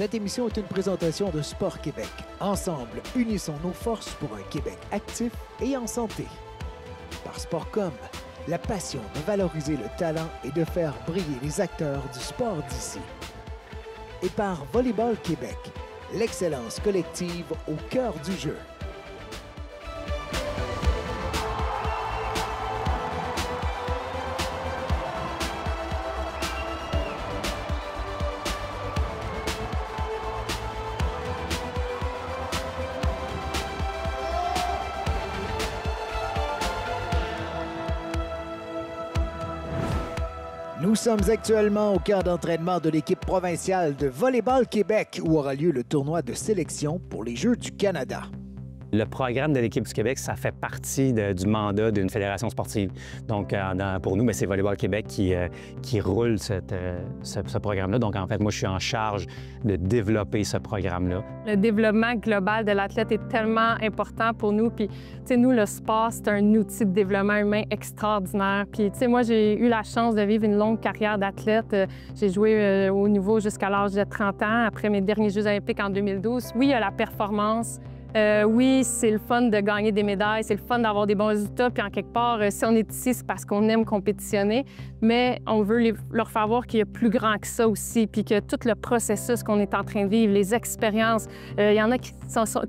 Cette émission est une présentation de Sport Québec. Ensemble, unissons nos forces pour un Québec actif et en santé. Par Sportcom, la passion de valoriser le talent et de faire briller les acteurs du sport d'ici. Et par Volleyball Québec, l'excellence collective au cœur du jeu. Nous sommes actuellement au camp d'entraînement de l'équipe provinciale de Volleyball Québec où aura lieu le tournoi de sélection pour les Jeux du Canada. Le programme de l'équipe du Québec, ça fait partie du mandat d'une fédération sportive. Donc, pour nous, c'est Volleyball Québec qui roule ce programme-là. Donc, en fait, moi, je suis en charge de développer ce programme-là. Le développement global de l'athlète est tellement important pour nous. Puis, tu sais, nous, le sport, c'est un outil de développement humain extraordinaire. Puis, tu sais, moi, j'ai eu la chance de vivre une longue carrière d'athlète. J'ai joué au niveau jusqu'à l'âge de 30 ans, après mes derniers Jeux olympiques en 2012. Oui, il y a la performance. Oui, c'est le fun de gagner des médailles, c'est le fun d'avoir des bons résultats. Puis en quelque part, si on est ici, c'est parce qu'on aime compétitionner. Mais on veut leur faire voir qu'il y a plus grand que ça aussi, puis que tout le processus qu'on est en train de vivre, les expériences, il y en a qui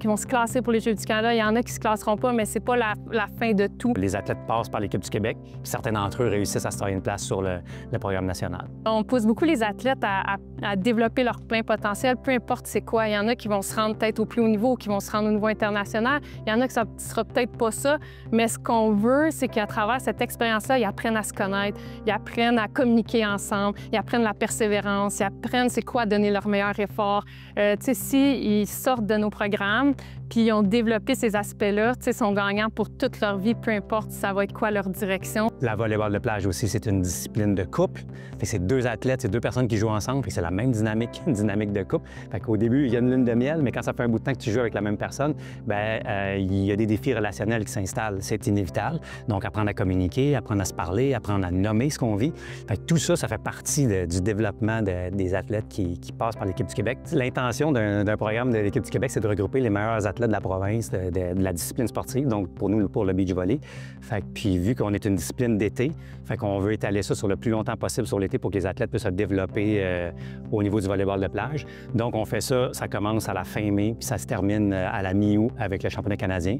vont se classer pour les Jeux du Canada, il y en a qui se classeront pas, mais c'est pas la fin de tout. Les athlètes passent par l'équipe du Québec, puis certains d'entre eux réussissent à se tailler une place sur le programme national. On pousse beaucoup les athlètes à développer leur plein potentiel, peu importe c'est quoi. Il y en a qui vont se rendre peut-être au plus haut niveau, qui vont se rendre au niveau international. Il y en a que ça ne sera peut-être pas ça, mais ce qu'on veut, c'est qu'à travers cette expérience-là, ils apprennent à se connaître, ils apprennent à communiquer ensemble, ils apprennent la persévérance, ils apprennent c'est quoi donner leur meilleur effort. Tu sais, s'ils sortent de nos programmes, puis ils ont développé ces aspects-là, tu sais, sont gagnants pour toute leur vie, peu importe ça va être quoi leur direction. La volleyball de plage aussi, c'est une discipline de couple. C'est deux athlètes, c'est deux personnes qui jouent ensemble, c'est la même dynamique, une dynamique de couple. Au début, il y a une lune de miel, mais quand ça fait un bout de temps que tu joues avec la même personne, il y a des défis relationnels qui s'installent. C'est inévitable. Donc, apprendre à communiquer, apprendre à se parler, apprendre à nommer ce qu'on vit. Tout ça, ça fait partie du développement des athlètes qui passent par l'équipe du Québec. L'intention d'un programme de l'équipe du Québec, c'est de regrouper les meilleurs athlètes de la province, de la discipline sportive, donc pour nous, pour le beach volley. Puis vu qu'on est une discipline d'été, qu'on veut étaler ça sur le plus longtemps possible sur l'été pour que les athlètes puissent se développer au niveau du volleyball de plage. Donc on fait ça, ça commence à la fin mai, puis ça se termine à la mi-août avec le championnat canadien.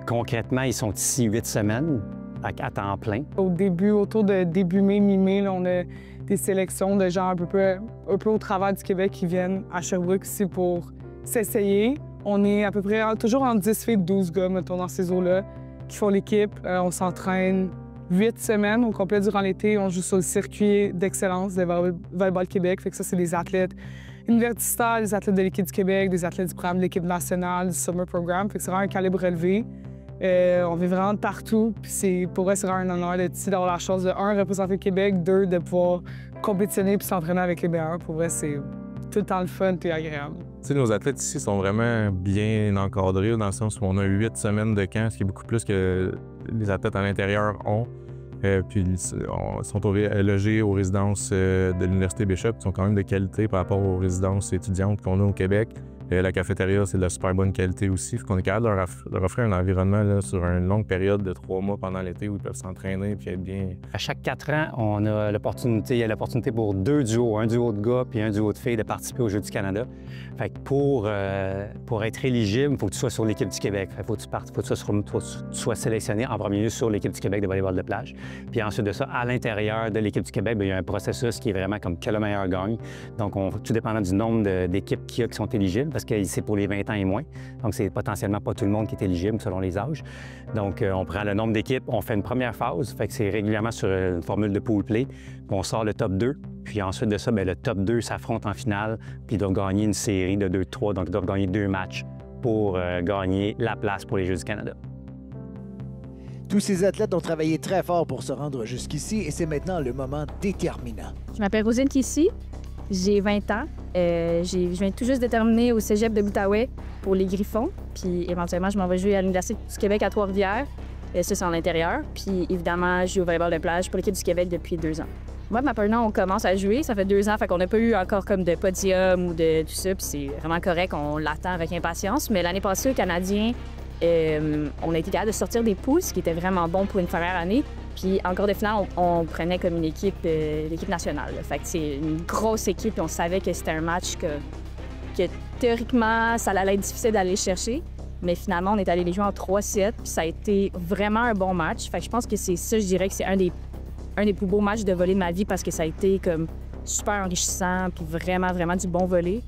Concrètement, ils sont ici 8 semaines à temps plein. Au début, autour de début mai, mi-mai, on a des sélections de gens un peu au travers du Québec qui viennent à Sherbrooke ici pour s'essayer. On est à peu près toujours en 10 filles, 12 gars, mettons, dans ces eaux-là, qui font l'équipe. On s'entraîne 8 semaines au complet durant l'été. On joue sur le circuit d'excellence de Volleyball Québec. Ça, c'est des athlètes universitaires, des athlètes de l'équipe du Québec, des athlètes du programme de l'équipe nationale, du Summer Program. C'est vraiment un calibre relevé. On vit vraiment de partout. Puis pour vrai, c'est vraiment un honneur d'être ici, d'avoir la chance de, un, représenter le Québec, deux, de pouvoir compétitionner puis s'entraîner avec les meilleurs. Pour vrai, c'est tout le temps le fun et agréable. T'sais, nos athlètes ici sont vraiment bien encadrés dans le sens où on a 8 semaines de camp, ce qui est beaucoup plus que les athlètes à l'intérieur ont. Puis ils sont logés aux résidences de l'Université Bishop, qui sont quand même de qualité par rapport aux résidences étudiantes qu'on a au Québec. La cafétéria, c'est de la super bonne qualité aussi. On est capable de leur offrir un environnement là, sur une longue période de 3 mois pendant l'été où ils peuvent s'entraîner et être bien. À chaque 4 ans, on a l'opportunité, il y a l'opportunité pour 2 duos, un duo de gars puis un duo de filles de participer aux Jeux du Canada. Pour être éligible, il faut que tu sois sur l'équipe du Québec. Il faut que tu sois sélectionné en premier lieu sur l'équipe du Québec de volleyball de plage. Puis ensuite de ça, à l'intérieur de l'équipe du Québec, il y a un processus qui est vraiment comme que le meilleur gagne. Donc, tout dépendant du nombre d'équipes qu'il y a qui sont éligibles, parce que c'est pour les 20 ans et moins. Donc, c'est potentiellement pas tout le monde qui est éligible selon les âges. Donc, on prend le nombre d'équipes, on fait une première phase, c'est régulièrement sur une formule de pool play, puis on sort le top 2. Puis ensuite de ça, le top 2 s'affronte en finale, puis ils doivent gagner une série de 2-3, donc ils doivent gagner 2 matchs pour gagner la place pour les Jeux du Canada. Tous ces athlètes ont travaillé très fort pour se rendre jusqu'ici et c'est maintenant le moment déterminant. Je m'appelle Rosine Kissy, j'ai 20 ans. Je viens tout juste de terminer au cégep de l'Outaouais pour les Griffons. Puis éventuellement, je m'en vais jouer à l'Université du Québec à Trois-Rivières. Ça, c'est en l'intérieur. Puis évidemment, je joue au volleyball de plage pour l'équipe du Québec depuis 2 ans. Moi, ma partenaire, on commence à jouer. Ça fait 2 ans, fait qu'on n'a pas eu encore comme de podium ou de tout ça. Puis c'est vraiment correct, on l'attend avec impatience. Mais l'année passée, au Canadien, on a été capable de sortir des poules, ce qui était vraiment bon pour une première année. Puis en quart de finale, on prenait comme une équipe, l'équipe nationale. Là. Fait que c'est une grosse équipe, puis on savait que c'était un match que théoriquement, ça allait être difficile d'aller chercher. Mais finalement, on est allé les jouer en 3-7, puis ça a été vraiment un bon match. Fait que je pense que c'est ça, je dirais que c'est un des plus beaux matchs de volley de ma vie parce que ça a été comme super enrichissant, puis vraiment, vraiment du bon volley.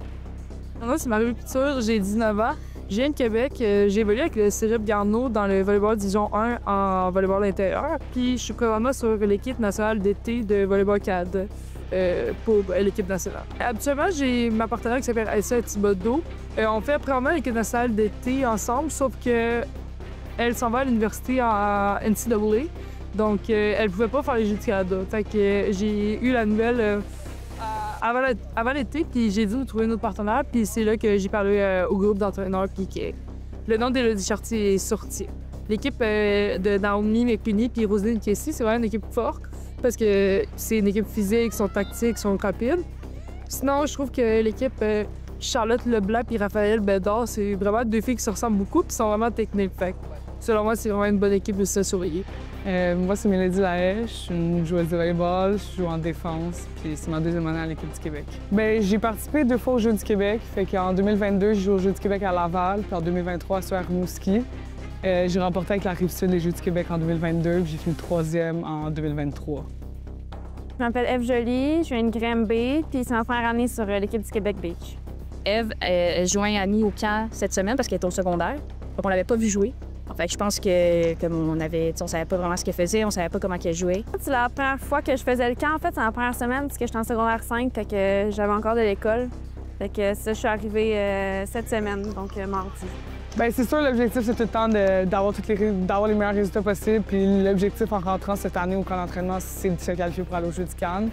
Moi, c'est Marie-Lou Couture, j'ai 19 ans. Je viens de Québec. J'ai évolué avec le Cégep Garneau dans le volleyball division 1 en volleyball intérieur. Puis je suis présentement sur l'équipe nationale d'été de volleyball Canada pour l'équipe nationale. Habituellement, j'ai ma partenaire qui s'appelle Aïssa Thibodeau. On fait probablement l'équipe nationale d'été ensemble, sauf que elle s'en va à l'université en NCAA. Donc, elle pouvait pas faire les Jeux du Canada. Fait que j'ai eu la nouvelle avant l'été, puis j'ai dit de trouver un autre partenaire. Puis c'est là que j'ai parlé au groupe d'entraîneurs, puis que le nom d'Élodie Chartier est sorti. L'équipe de Naomi McPinney puis Roselyne Kessy, c'est vraiment une équipe forte parce que c'est une équipe physique, sont tactiques, sont rapides. Sinon, je trouve que l'équipe Charlotte Leblanc puis Raphaël Bédard, c'est vraiment 2 filles qui se ressemblent beaucoup puis sont vraiment techniques. Fait selon moi, c'est vraiment une bonne équipe de se surveiller. Moi, c'est Mélodie Lahaye, je suis une joueuse de volleyball, je joue en défense, puis c'est ma 2e année à l'équipe du Québec. Bien, j'ai participé 2 fois aux Jeux du Québec, fait qu'en 2022, j'ai joué aux Jeux du Québec à Laval, puis en 2023 à Rimouski. J'ai remporté avec la Rive-Sud les Jeux du Québec en 2022, puis j'ai fini 3e en 2023. Je m'appelle Eve Joly, je viens de Granby, puis c'est ma première année sur l'équipe du Québec Beach. Eve joint Annie au camp cette semaine parce qu'elle est au secondaire, donc on l'avait pas vu jouer. Fait que je pense que comme on savait pas vraiment ce qu'elle faisait, on savait pas comment qu'elle jouait. C'est la première fois que je faisais le camp, en fait, c'est la première semaine parce que j'étais en secondaire 5, fait que j'avais encore de l'école. Fait que ça, je suis arrivée cette semaine, donc mardi. Bien, c'est sûr, l'objectif, c'est tout le temps d'avoir les meilleurs résultats possibles. Puis l'objectif en rentrant cette année au camp d'entraînement, c'est de se qualifier pour aller aux Jeux du Cannes.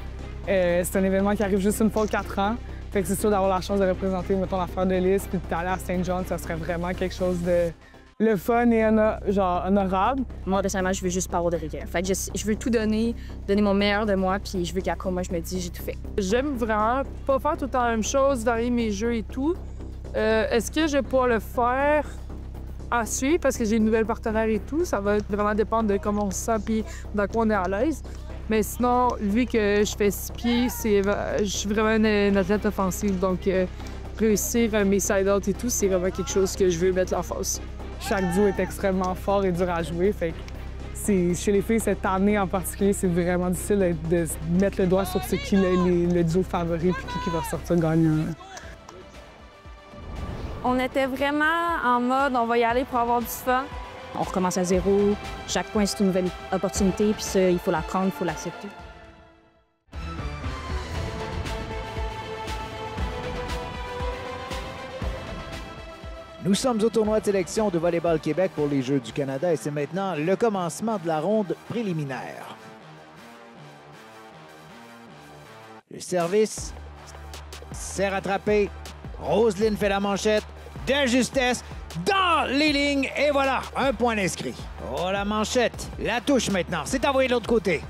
C'est un événement qui arrive juste une fois aux 4 ans. Fait que c'est sûr d'avoir la chance de représenter, mettons, la fleur de lys, puis d'aller à Saint John, ça serait vraiment quelque chose de le fun et honorable. Moi, personnellement, je veux juste pas avoir de rigueur. Fait que je veux tout donner mon meilleur de moi, puis je veux qu'après, moi, je me dis, j'ai tout fait. J'aime vraiment pas faire tout le temps la même chose, varier mes jeux et tout. Est-ce que je vais pouvoir le faire à suivre parce que j'ai une nouvelle partenaire et tout? Ça va vraiment dépendre de comment on se sent puis dans quoi on est à l'aise. Mais sinon, vu que je fais 6 pieds, je suis vraiment une athlète offensive. Donc, réussir mes side-out et tout, c'est vraiment quelque chose que je veux mettre en face. Chaque duo est extrêmement fort et dur à jouer. Fait que chez les filles, cette année en particulier, c'est vraiment difficile de mettre le doigt sur ce qui est le duo favori puis qui va ressortir gagnant. On était vraiment en mode on va y aller pour avoir du fun. On recommence à zéro. Chaque point, c'est une nouvelle opportunité, puis ça, il faut la prendre, il faut l'accepter. Nous sommes au tournoi de sélection de Volleyball Québec pour les Jeux du Canada et c'est maintenant le commencement de la ronde préliminaire. Le service, c'est rattrapé. Roselyne fait la manchette de justesse dans les lignes et voilà, un point inscrit. Oh, la manchette, la touche maintenant, c'est envoyé de l'autre côté.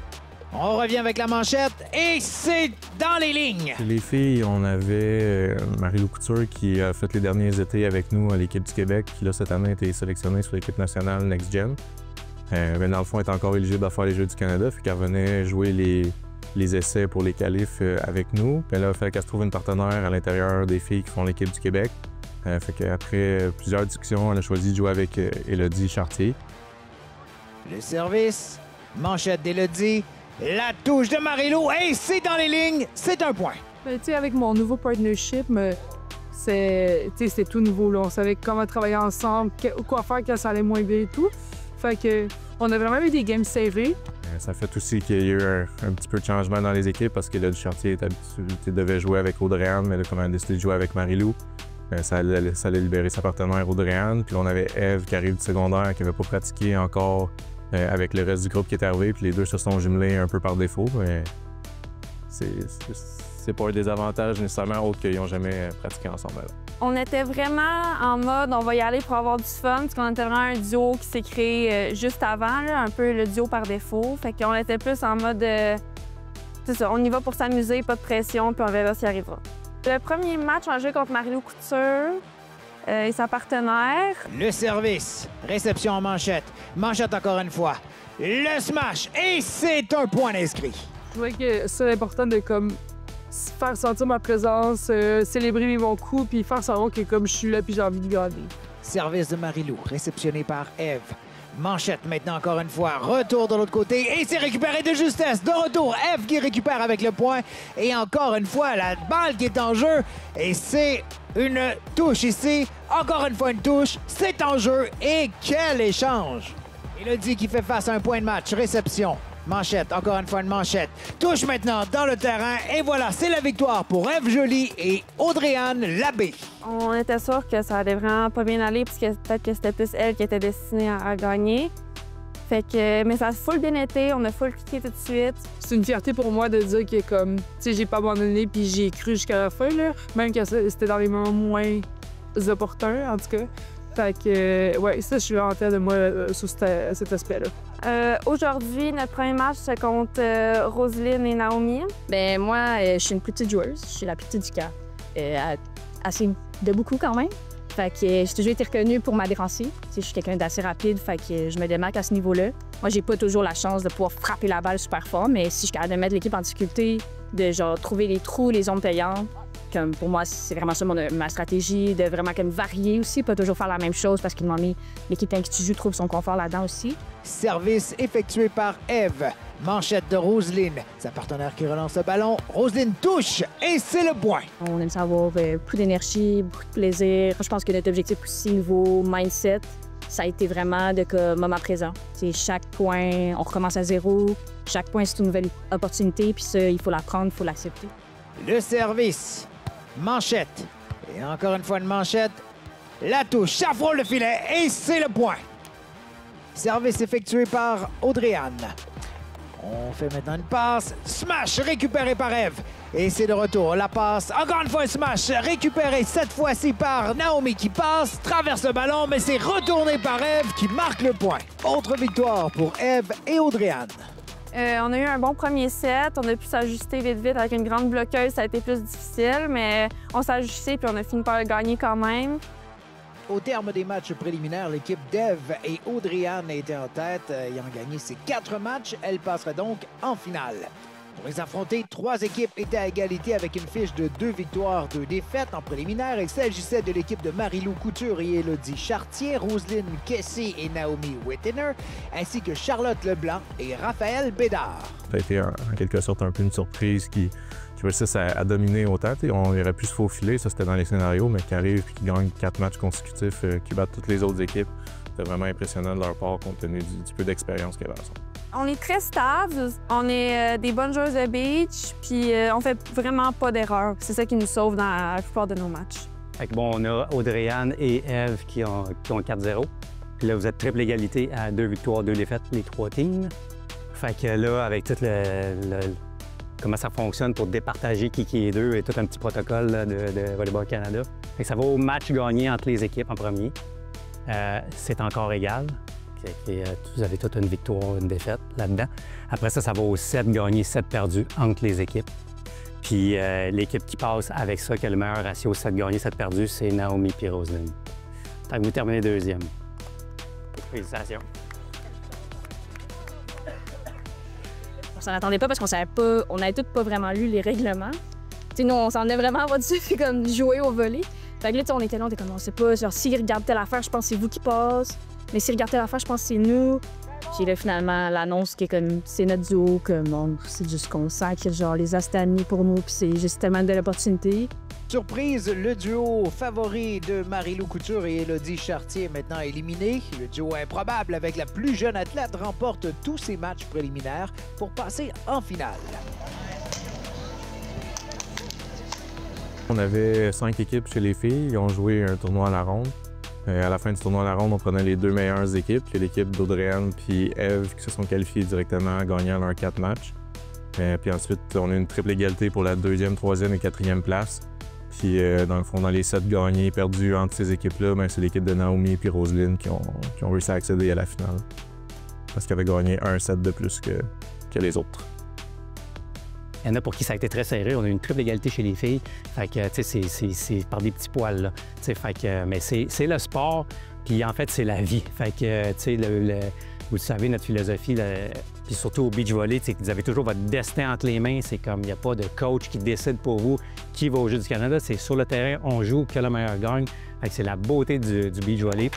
On revient avec la manchette et c'est dans les lignes. Les filles, on avait Marie-Lou Couture qui a fait les derniers étés avec nous à l'équipe du Québec, qui là, cette année a été sélectionnée sur l'équipe nationale Next Gen. Mais dans le fond, elle est encore éligible à faire les Jeux du Canada, fait qu'elle venait jouer les essais pour les qualifs avec nous. Puis là, il fallait qu'elle se trouve une partenaire à l'intérieur des filles qui font l'équipe du Québec. Fait qu'après plusieurs discussions, elle a choisi de jouer avec Élodie Chartier. Le service, manchette d'Élodie. La touche de Marie-Lou et c'est dans les lignes, c'est un point. Ben, avec mon nouveau partnership, c'est tout nouveau. Là. On savait comment travailler ensemble, quoi faire quand ça allait moins bien et tout. Fait que on a vraiment eu des games serrés. Ça fait aussi qu'il y a eu un petit peu de changement dans les équipes parce que là, Chartier devait jouer avec Audrey-Anne, mais là, comme elle a décidé de jouer avec Marie-Lou, ça allait libérer sa partenaire Audrey-Anne. Puis là, on avait Eve qui arrive du secondaire, qui n'avait pas pratiqué encore avec le reste du groupe qui est arrivé, puis les deux se sont jumelés un peu par défaut. Mais c'est pas un désavantage nécessairement autre qu'ils n'ont jamais pratiqué ensemble. Là. On était vraiment en mode on va y aller pour avoir du fun, parce qu'on était vraiment un duo qui s'est créé juste avant, là, un peu le duo par défaut. Fait qu'on était plus en mode c'est ça, on y va pour s'amuser, pas de pression, puis on verra ce qui arrivera. Le premier match, on a joué contre Marie-Lou Couture et sa partenaire. Le service. Réception en manchette. Manchette encore une fois. Le smash. Et c'est un point inscrit. Je trouvais que c'est important de comme faire sentir ma présence, célébrer mon coup, puis faire savoir que comme je suis là, puis j'ai envie de gagner. Service de Marie-Lou, réceptionné par Eve. Manchette maintenant encore une fois. Retour de l'autre côté et c'est récupéré de justesse. De retour, Eve qui récupère avec le point. Et encore une fois, la balle qui est en jeu. Et c'est une touche ici. Encore une fois une touche. C'est en jeu. Et quel échange! Élodie qui fait face à un point de match. Réception. Manchette, encore une fois une manchette. Touche maintenant dans le terrain. Et voilà, c'est la victoire pour Eve Joly et Audrey-Anne Labbé. On était sûr que ça allait vraiment pas bien aller, parce que peut-être que c'était plus elle qui était destinée à gagner. Fait que, mais ça a full bien été, on a full cliqué tout de suite. C'est une fierté pour moi de dire que comme, tu sais, j'ai pas abandonné puis j'ai cru jusqu'à la fin, là. Même que c'était dans les moments moins opportuns, en tout cas. Fait que, ouais, ça, je suis vraiment fière de moi sur cet aspect-là. Aujourd'hui, notre premier match, c'est contre Roselyne et Naomi. Ben moi, je suis une plus petite joueuse. Je suis la plus petite du cas. Assez de beaucoup quand même. Fait que j'ai toujours été reconnue pour ma défensive. Je suis quelqu'un d'assez rapide, fait que je me démarque à ce niveau-là. Moi, j'ai pas toujours la chance de pouvoir frapper la balle super fort, mais si je suis capable de mettre l'équipe en difficulté, de genre trouver les trous, les zones payantes, comme pour moi, c'est vraiment ça ma stratégie, de vraiment comme varier aussi, pas toujours faire la même chose, parce qu'à un moment donné, l'équipe avec qui tu joues trouve son confort là-dedans aussi. Service effectué par Eve. Manchette de Roselyne. Sa partenaire qui relance le ballon. Roselyne touche et c'est le point. On aime ça avoir beaucoup d'énergie, beaucoup de plaisir. Je pense que notre objectif aussi, niveau mindset, ça a été vraiment de moment présent. C'est chaque point, on recommence à zéro. Chaque point, c'est une nouvelle opportunité, puis ça, il faut la prendre, il faut l'accepter. Le service. Manchette. Et encore une fois une manchette. La touche, ça frôle le filet et c'est le point. Service effectué par Audrey-Anne. On fait maintenant une passe. Smash récupéré par Eve. Et c'est de retour. La passe. Encore une fois un smash récupéré cette fois-ci par Naomi qui passe. Traverse le ballon, mais c'est retourné par Eve qui marque le point. Autre victoire pour Eve et Audrey-Anne. On a eu un bon premier set. On a pu s'ajuster vite avec une grande bloqueuse. Ça a été plus difficile, mais on s'est ajusté puis on a fini par le gagner quand même. Au terme des matchs préliminaires, l'équipe d'Eve et Audrey-Anne était en tête. Ayant gagné ces 4 matchs, elle passera donc en finale. Pour les affronter, 3 équipes étaient à égalité avec une fiche de 2 victoires, 2 défaites en préliminaire. Il s'agissait de l'équipe de Marie-Lou Couture et Élodie Chartier, Roselyne Kessé et Naomi Wittiner, ainsi que Charlotte Leblanc et Raphaël Bédard. Ça a été en quelque sorte un peu une surprise qui réussissent à dominer autant. On aurait pu se faufiler, ça c'était dans les scénarios, mais qui arrivent et qui gagnent 4 matchs consécutifs, qui battent toutes les autres équipes. C'était vraiment impressionnant de leur part compte tenu du peu d'expérience qu'elles ont. On est très stable, on est des bonnes joueuses de beach, puis on fait vraiment pas d'erreurs. C'est ça qui nous sauve dans la plupart de nos matchs. Fait que bon, on a Audrey-Anne et Eve qui ont 4-0. Puis là, vous êtes triple égalité à 2 victoires, 2 défaites, les 3 teams. Fait que là, avec tout comment ça fonctionne pour départager qui est deux et tout un petit protocole là, de Volleyball Canada. Fait que ça va au match gagné entre les équipes en premier. C'est encore égal. Vous avez toute une victoire, une défaite là-dedans. Après ça, ça va au 7 gagnés, 7 perdus entre les équipes. Puis l'équipe qui passe avec ça, qui a le meilleur ratio 7 gagnés, 7 perdus, c'est Naomi et Roselyne. Tant que vous terminez deuxième. Félicitations. On s'en attendait pas parce qu'on savait pas, on n'avait tous pas vraiment lu les règlements. T'sais, nous, on s'en est vraiment pas dessus, comme jouer au volley. Fait que là, on était là, on était comme, on sait pas, genre, s'ils regardent telle affaire, je pense que c'est vous qui passe. Mais s'ils regardent telle affaire, je pense que c'est nous. Puis là, finalement, l'annonce qui est comme, c'est notre duo, comme, c'est juste qu'on sent que, genre, les amis pour nous, puis c'est juste tellement de l'opportunité. Surprise, le duo favori de Marie-Lou Couture et Élodie Chartier est maintenant éliminé. Le duo improbable avec la plus jeune athlète remporte tous ses matchs préliminaires pour passer en finale. On avait 5 équipes chez les filles. Ils ont joué un tournoi à la ronde. À la fin du tournoi à la ronde, on prenait les 2 meilleures équipes. L'équipe d'Audrey-Anne puis Eve qui se sont qualifiées directement gagnant leurs 4 matchs. Puis ensuite, on a une triple égalité pour la 2e, 3e et 4e place. Puis dans le fond, dans les 7 gagnés et perdus entre ces équipes-là, c'est l'équipe de Naomi et Roselyne qui ont réussi à accéder à la finale. Parce qu'ils avaient gagné un set de plus que les autres. Il y en a pour qui ça a été très serré. On a eu une triple égalité chez les filles. Fait que, tu sais, c'est par des petits poils, là. Tu sais, fait que, mais c'est le sport, puis en fait, c'est la vie. Fait que, tu sais, vous le savez, notre philosophie, puis surtout au beach volley, c'est que vous avez toujours votre destin entre les mains. C'est comme, il n'y a pas de coach qui décide pour vous qui va aux Jeux du Canada. C'est sur le terrain, on joue, que le meilleur gagne. Fait que c'est la beauté du beach volley.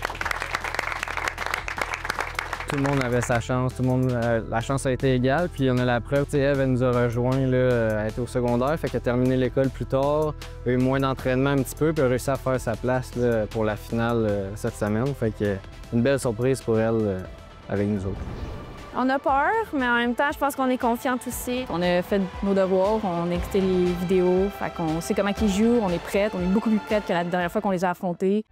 Tout le monde avait sa chance, tout le monde, la chance a été égale. Puis on a la preuve, Eve, elle nous a rejoint, là, elle était au secondaire, fait qu'elle a terminé l'école plus tard, a eu moins d'entraînement un petit peu, puis a réussi à faire sa place là, pour la finale cette semaine. Fait que une belle surprise pour elle avec nous autres. On a peur, mais en même temps, je pense qu'on est confiante aussi. On a fait nos devoirs, on a écouté les vidéos, fait qu'on sait comment ils jouent, on est prête, on est beaucoup plus prête que la dernière fois qu'on les a affrontés.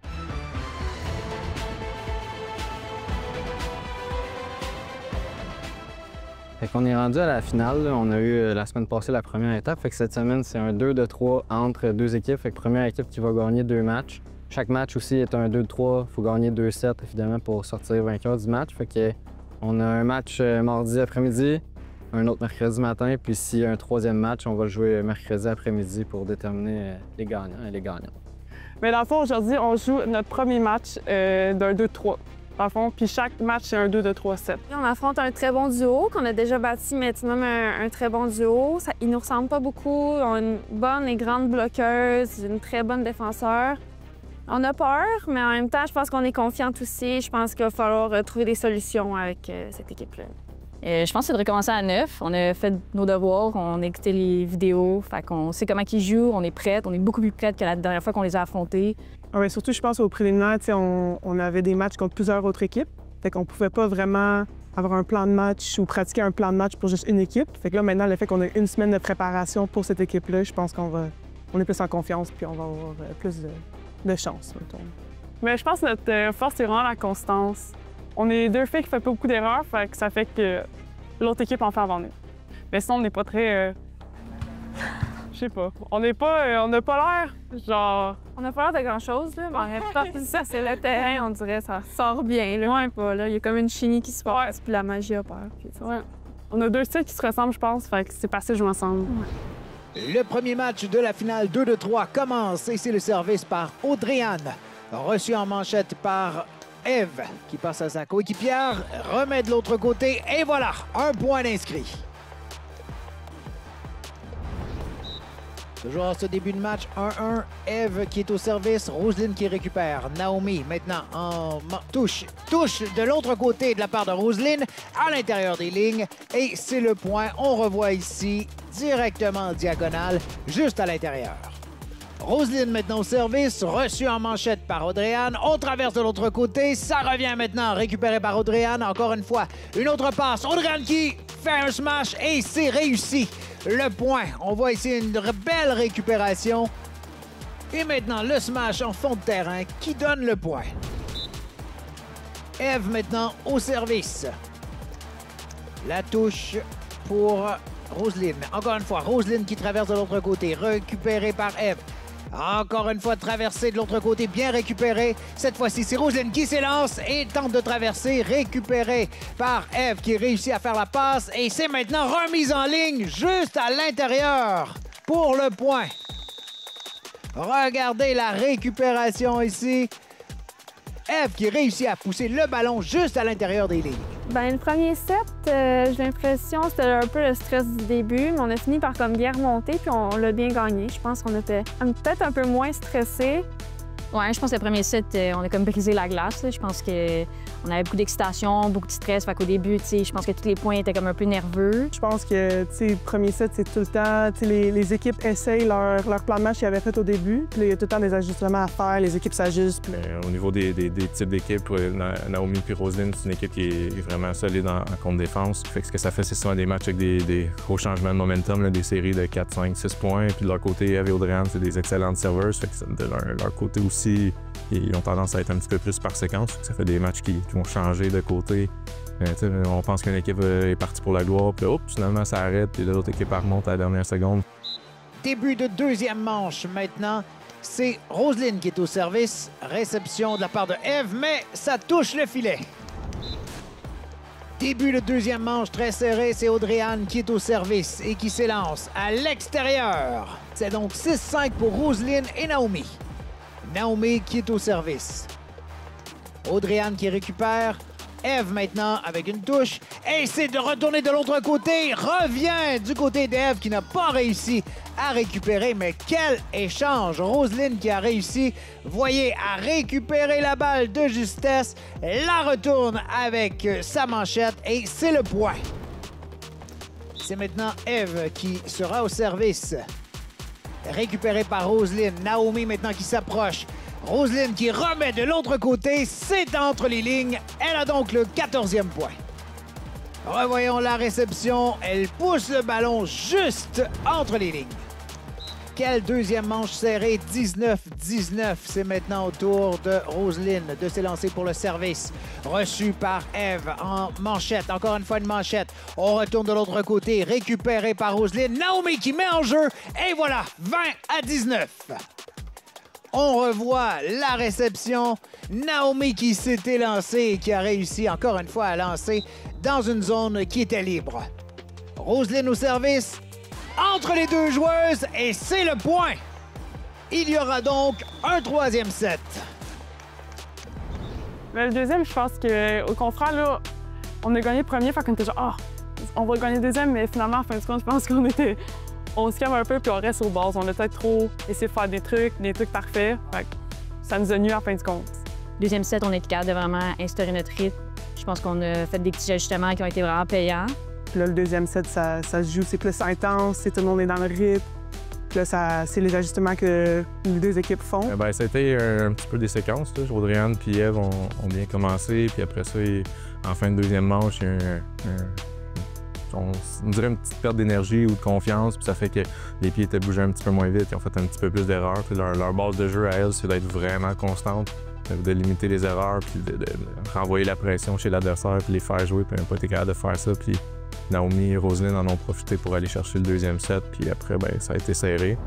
Fait qu'on est rendu à la finale. Là. On a eu la semaine passée la première étape. Fait que cette semaine, c'est un 2 de 3 entre deux équipes. Fait que première équipe qui va gagner 2 matchs. Chaque match aussi est un 2 de 3. Il faut gagner 2 sets, évidemment, pour sortir vainqueur du match. Fait que on a un match mardi après-midi, un autre mercredi matin. Puis s'il y a un troisième match, on va le jouer mercredi après-midi pour déterminer les gagnants et les gagnantes. Mais dans le fond, aujourd'hui, on joue notre premier match d'un 2 de 3. Dans le fond, puis chaque match, c'est un 2 de 3-7. On affronte un très bon duo qu'on a déjà bâti, mais tout de même un très bon duo. Ils nous ressemblent pas beaucoup. On a une bonne et grande bloqueuse, une très bonne défenseur. On a peur, mais en même temps, je pense qu'on est confiante aussi. Je pense qu'il va falloir trouver des solutions avec cette équipe-là. Je pense que c'est de recommencer à 9. On a fait nos devoirs, on a écouté les vidéos, fait qu'on sait comment ils jouent, on est prête, on est beaucoup plus prête que la dernière fois qu'on les a affrontés. Ouais, surtout, je pense, au préliminaire, on avait des matchs contre plusieurs autres équipes. Fait qu'on pouvait pas vraiment avoir un plan de match ou pratiquer un plan de match pour juste une équipe. Fait que là, maintenant, le fait qu'on a une semaine de préparation pour cette équipe-là, je pense on est plus en confiance puis on va avoir plus de chance, mettons. Mais je pense que notre force, c'est vraiment la constance. On est deux filles qui font pas beaucoup d'erreurs, fait que ça fait que l'autre équipe en fait avant nous. Mais sinon, on n'est pas très... Je sais pas. On n'a pas l'air, genre... On n'a pas l'air de grand-chose, là, mais en même temps, ça, c'est le terrain, on dirait, ça sort bien, là. Ouais, pas, là. Il y a comme une chimie qui se passe, puis la magie opère. Puis, ouais. On a deux styles qui se ressemblent, je pense, fait que c'est facile de jouer ensemble. Ouais. Le premier match de la finale 2 de 3 commence et c'est le service par Audrey-Anne, reçu en manchette par Eve, qui passe à sa coéquipière, remet de l'autre côté, et voilà, un point d'inscrit. Toujours à ce début de match, 1-1, Eve qui est au service, Roselyne qui récupère, Naomi maintenant en touche de l'autre côté de la part de Roselyne, à l'intérieur des lignes, et c'est le point, on revoit ici, directement en diagonale, juste à l'intérieur. Roselyne maintenant au service, reçue en manchette par Audrey-Anne. On traverse de l'autre côté, ça revient maintenant, récupéré par Audrey-Anne. Encore une fois, une autre passe. Audrey-Anne qui fait un smash et c'est réussi. Le point, on voit ici une belle récupération. Et maintenant, le smash en fond de terrain qui donne le point. Eve maintenant au service. La touche pour Roselyne. Encore une fois, Roselyne qui traverse de l'autre côté, récupérée par Eve. Encore une fois, traversée de l'autre côté, bien récupérée. Cette fois-ci, c'est Roselyne qui s'élance et tente de traverser, récupérée par Eve qui réussit à faire la passe. Et c'est maintenant remise en ligne juste à l'intérieur pour le point. Regardez la récupération ici. Eve qui réussit à pousser le ballon juste à l'intérieur des lignes. Bien, le premier set, j'ai l'impression que c'était un peu le stress du début, mais on a fini par comme bien remonter, puis on l'a bien gagné. Je pense qu'on était peut-être un peu moins stressés. Ouais, je pense que le premier set, on a comme brisé la glace. Là. Je pense qu'on avait beaucoup d'excitation, beaucoup de stress. Fait qu'au début, je pense que tous les points étaient comme un peu nerveux. Je pense que, le premier set, c'est tout le temps, les équipes essayent leur plan de match qu'ils avaient fait au début. Puis il y a tout le temps des ajustements à faire, les équipes s'ajustent. Puis... Au niveau des types d'équipes, Naomi et Roselyne, c'est une équipe qui est vraiment solide en contre-défense. Fait que ce que ça fait, c'est souvent des matchs avec des gros changements de momentum, là, des séries de 4, 5, 6 points. Puis de leur côté, Eve et Audrey-Anne, c'est des excellentes serveurs. Fait que de leur côté aussi, ils ont tendance à être un petit peu plus par séquence. Ça fait des matchs qui vont changer de côté. On pense qu'une équipe est partie pour la gloire, puis finalement ça arrête, puis l'autre équipe remonte à la dernière seconde. Début de deuxième manche maintenant. C'est Roselyne qui est au service. Réception de la part de Eve, mais ça touche le filet. Début de deuxième manche très serré, c'est Audrey-Anne qui est au service et qui s'élance à l'extérieur. C'est donc 6-5 pour Roselyne et Naomi. Naomi qui est au service. Audrey-Anne qui récupère. Eve maintenant avec une touche. Essaie de retourner de l'autre côté. Revient du côté d'Eve qui n'a pas réussi à récupérer. Mais quel échange! Roselyne qui a réussi, voyez, à récupérer la balle de justesse. La retourne avec sa manchette et c'est le point. C'est maintenant Eve qui sera au service. Récupéré par Roselyne. Naomi maintenant qui s'approche. Roselyne qui remet de l'autre côté, c'est entre les lignes. Elle a donc le 14e point. Revoyons la réception. Elle pousse le ballon juste entre les lignes. Quelle deuxième manche serrée, 19-19. C'est maintenant au tour de Roselyne de s'élancer pour le service. Reçu par Eve en manchette. Encore une fois une manchette. On retourne de l'autre côté, récupéré par Roselyne. Naomi qui met en jeu. Et voilà, 20-19. On revoit la réception. Naomi qui s'est élancée et qui a réussi encore une fois à lancer dans une zone qui était libre. Roselyne au service, entre les deux joueuses, et c'est le point. Il y aura donc un troisième set. Le deuxième, je pense qu'au contraire, là, on a gagné le premier, fait qu'on était genre, on va gagner le deuxième, mais finalement, en fin de compte, je pense on se calme un peu puis on reste aux bases. On a peut-être trop essayé de faire des trucs parfaits. Fait que ça nous a nuit en fin de compte. Deuxième set, on est capable de vraiment instaurer notre rythme. Je pense qu'on a fait des petits ajustements qui ont été vraiment payants. Puis là, le deuxième set, ça se joue, c'est plus intense, tout le monde est dans le rythme. Puis là, c'est les ajustements que les deux équipes font. Ça a été un petit peu des séquences. Audrey-Anne et Eve ont bien commencé. Puis après ça, en fin de deuxième manche, il y a on dirait une petite perte d'énergie ou de confiance, puis ça fait que les pieds étaient bougés un petit peu moins vite, ils ont fait un petit peu plus d'erreurs. Leur base de jeu à elles, c'est d'être vraiment constante, de limiter les erreurs, puis de renvoyer la pression chez l'adversaire, puis les faire jouer, puis pas été capable de faire ça. Puis Naomi et Roselyne en ont profité pour aller chercher le deuxième set, puis après, ça a été serré.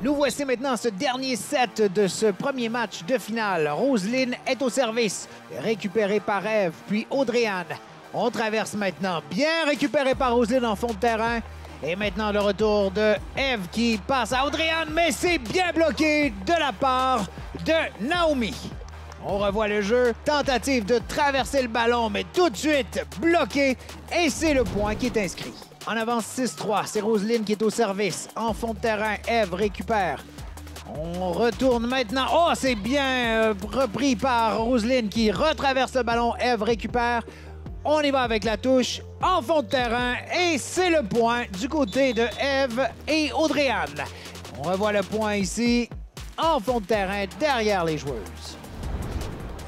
Nous voici maintenant ce dernier set de ce premier match de finale. Roselyne est au service, récupérée par Eve, puis Audrey-Anne. On traverse maintenant, bien récupéré par Roselyne en fond de terrain. Et maintenant, le retour de Eve qui passe à Audrey-Anne, mais c'est bien bloqué de la part de Naomi. On revoit le jeu. Tentative de traverser le ballon, mais tout de suite bloqué. Et c'est le point qui est inscrit. En avance 6-3, c'est Roselyne qui est au service. En fond de terrain, Eve récupère. On retourne maintenant. Oh, c'est bien repris par Roselyne qui retraverse le ballon. Eve récupère. On y va avec la touche en fond de terrain et c'est le point du côté de Eve et Audrey-Anne. On revoit le point ici en fond de terrain derrière les joueuses.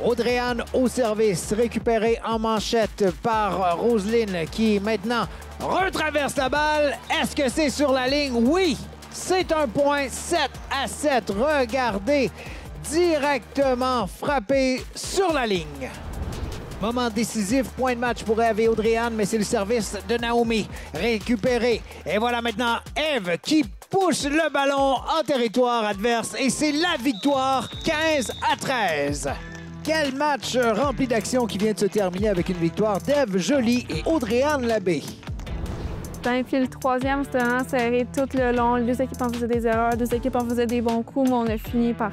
Audrey-Anne au service, récupérée en manchette par Roselyne qui maintenant retraverse la balle. Est-ce que c'est sur la ligne? Oui, c'est un point 7-7. Regardez, directement frappé sur la ligne. Moment décisif, point de match pour Eve et Audrey-Anne, mais c'est le service de Naomi. Récupéré. Et voilà maintenant Eve qui pousse le ballon en territoire adverse. Et c'est la victoire, 15-13. Quel match rempli d'action qui vient de se terminer avec une victoire d'Eve Joly et Audrey-Anne Labbé. Puis le troisième, c'était vraiment serré tout le long. Les deux équipes en faisaient des erreurs, deux équipes en faisaient des bons coups, mais on a fini par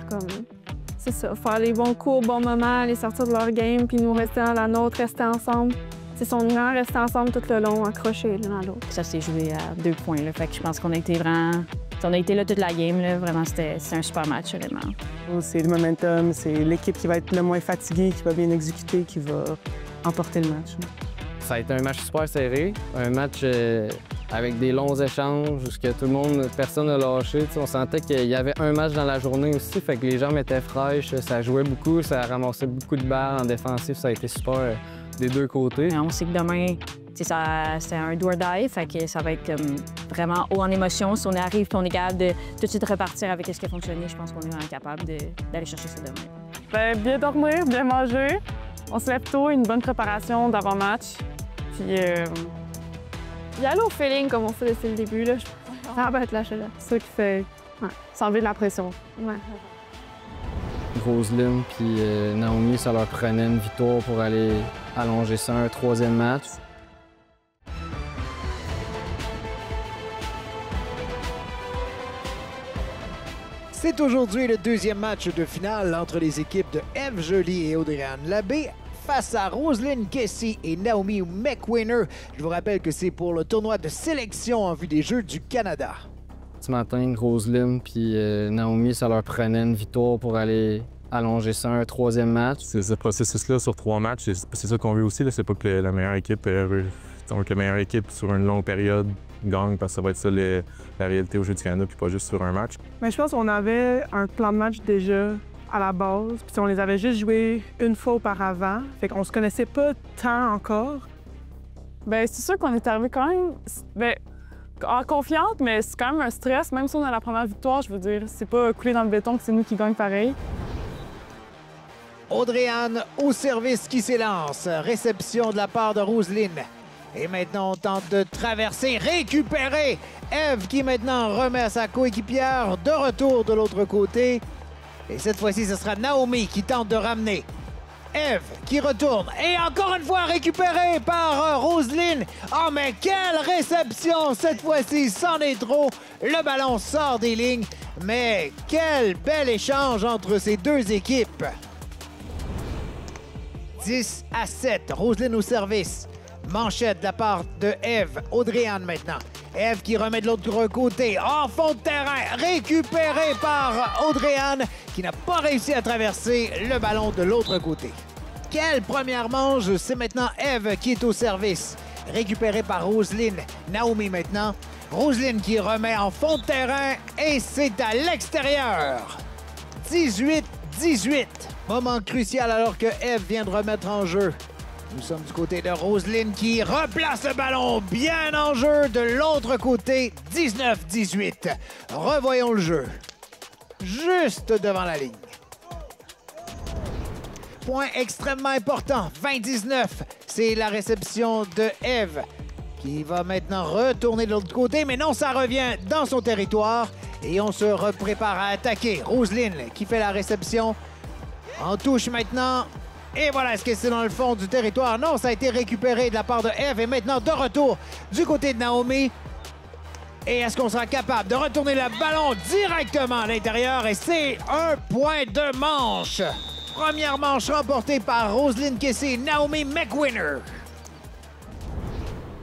c'est ça, faire les bons coups au bon moment, les sortir de leur game, puis nous rester dans la nôtre, rester ensemble. C'est son grand, rester ensemble tout le long, accrochés l'un à l'autre. Ça s'est joué à 2 points, là. Fait que je pense qu'on a été vraiment... On a été là toute la game, là. Vraiment, c'était un super match, honnêtement. C'est le momentum, c'est l'équipe qui va être le moins fatiguée, qui va bien exécuter, qui va emporter le match. Ça a été un match super serré, un match avec des longs échanges, où tout le monde, personne n'a lâché. On sentait qu'il y avait un match dans la journée aussi, fait que les jambes étaient fraîches, ça jouait beaucoup, ça ramassait beaucoup de balles en défensif, ça a été super des deux côtés. On sait que demain, c'est un do or die, fait que ça va être vraiment haut en émotion. Si on arrive et on est capable de tout de suite repartir avec ce qui a fonctionné, je pense qu'on est vraiment capable d'aller chercher ça demain. Bien dormir, bien manger. On se lève tôt, une bonne préparation d'avant-match. Puis y aller au feeling comme on fait depuis le début, là. Ça va être lâché là. C'est ça qui fait s'enlever de la pression. Ouais. Roselyne puis Naomi, ça leur prenait une victoire pour aller allonger ça un troisième match. C'est aujourd'hui le deuxième match de finale entre les équipes de Eve Joly et Audrey-Anne Labbé face à Roselyne Kessy et Naomi McWinner. Je vous rappelle que c'est pour le tournoi de sélection en vue des Jeux du Canada. Ce matin, Roselyne puis Naomi, ça leur prenait une victoire pour aller allonger ça un troisième match. C'est ce processus-là sur 3 matchs, c'est ça qu'on veut aussi. C'est pas que la meilleure équipe on veut que la meilleure équipe sur une longue période gagne, parce que ça va être ça la réalité au Jeux du Canada, puis pas juste sur un match. Mais je pense qu'on avait un plan de match déjà à la base, puis on les avait juste joués une fois auparavant, fait qu'on se connaissait pas tant encore. Bien, c'est sûr qu'on est arrivé quand même en confiante, mais c'est quand même un stress. Même si on a la première victoire, je veux dire, c'est pas coulé dans le béton que c'est nous qui gagnons pareil. Audrey-Anne au service qui s'élance. Réception de la part de Roselyne. Et maintenant, on tente de traverser, récupérer. Eve qui maintenant remet à sa coéquipière de retour de l'autre côté. Et cette fois-ci, ce sera Naomi qui tente de ramener. Eve qui retourne. Et encore une fois récupérée par Roselyne. Oh, mais quelle réception cette fois-ci, c'en est trop. Le ballon sort des lignes. Mais quel bel échange entre ces deux équipes. 10-7. Roselyne au service. Manchette de la part de Eve. Audrey-Anne maintenant. Eve qui remet de l'autre côté. En fond de terrain. Récupéré par Audrey-Anne qui n'a pas réussi à traverser le ballon de l'autre côté. Quelle première manche. C'est maintenant Eve qui est au service. Récupéré par Roselyne. Naomi maintenant. Roselyne qui remet en fond de terrain et c'est à l'extérieur. 18-18. Moment crucial alors que Eve vient de remettre en jeu. Nous sommes du côté de Roselyne qui replace le ballon bien en jeu de l'autre côté. 19-18. Revoyons le jeu. Juste devant la ligne. Point extrêmement important. 20-19. C'est la réception de Eve qui va maintenant retourner de l'autre côté. Mais non, ça revient dans son territoire. Et on se prépare à attaquer. Roselyne qui fait la réception. En touche maintenant. Et voilà, est-ce que c'est dans le fond du territoire? Non, ça a été récupéré de la part de Eve et maintenant de retour du côté de Naomi. Et est-ce qu'on sera capable de retourner le ballon directement à l'intérieur? Et c'est un point de manche. Première manche remportée par Roselyne Kessy et Naomi McWinner.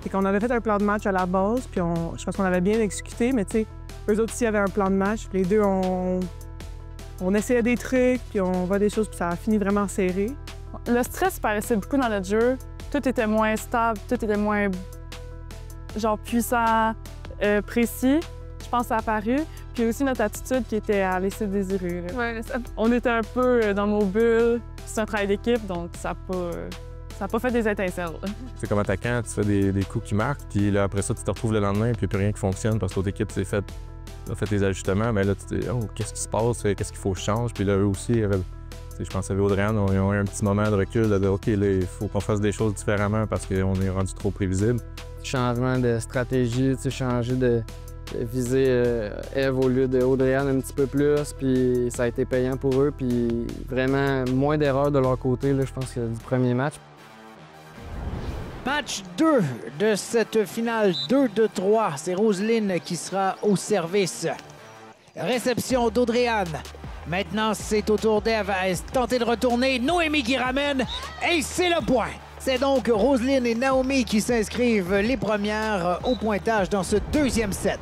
C'est qu'on avait fait un plan de match à la base, puis je pense qu'on avait bien exécuté, mais tu sais, eux autres aussi avaient un plan de match. Les deux, on essayait des trucs, puis on voit des choses, puis ça a fini vraiment serré. Le stress paraissait beaucoup dans notre jeu. Tout était moins stable, tout était moins puissant, précis. Je pense que ça a apparu. Puis aussi notre attitude qui était à laisser désirer. Ouais, on était un peu dans nos bulles. C'est un travail d'équipe, donc ça n'a pas fait des étincelles. C'est comme attaquant, tu fais des coups qui marquent, puis là, après ça, tu te retrouves le lendemain, puis il n'y a plus rien qui fonctionne parce que l'autre équipe a fait des ajustements. Mais là, tu te dis, oh, qu'est-ce qui se passe? Qu'est-ce qu'il faut que je change? Puis là, eux aussi, je pense qu'avec Audrey-Anne, ils ont eu un petit moment de recul, de dire, OK, là, il faut qu'on fasse des choses différemment parce qu'on est rendu trop prévisible. Changement de stratégie, changer de viser Eve au lieu de Audrey-Anne un petit peu plus, puis ça a été payant pour eux, puis vraiment moins d'erreurs de leur côté, là, je pense que du premier match. Match 2 de cette finale 2-3. C'est Roselyne qui sera au service. Réception d'Audrey-Anne. Maintenant, c'est au tour d'Eve à tenter de retourner. Noémie qui ramène et c'est le point. C'est donc Roselyne et Naomi qui s'inscrivent les premières au pointage dans ce deuxième set.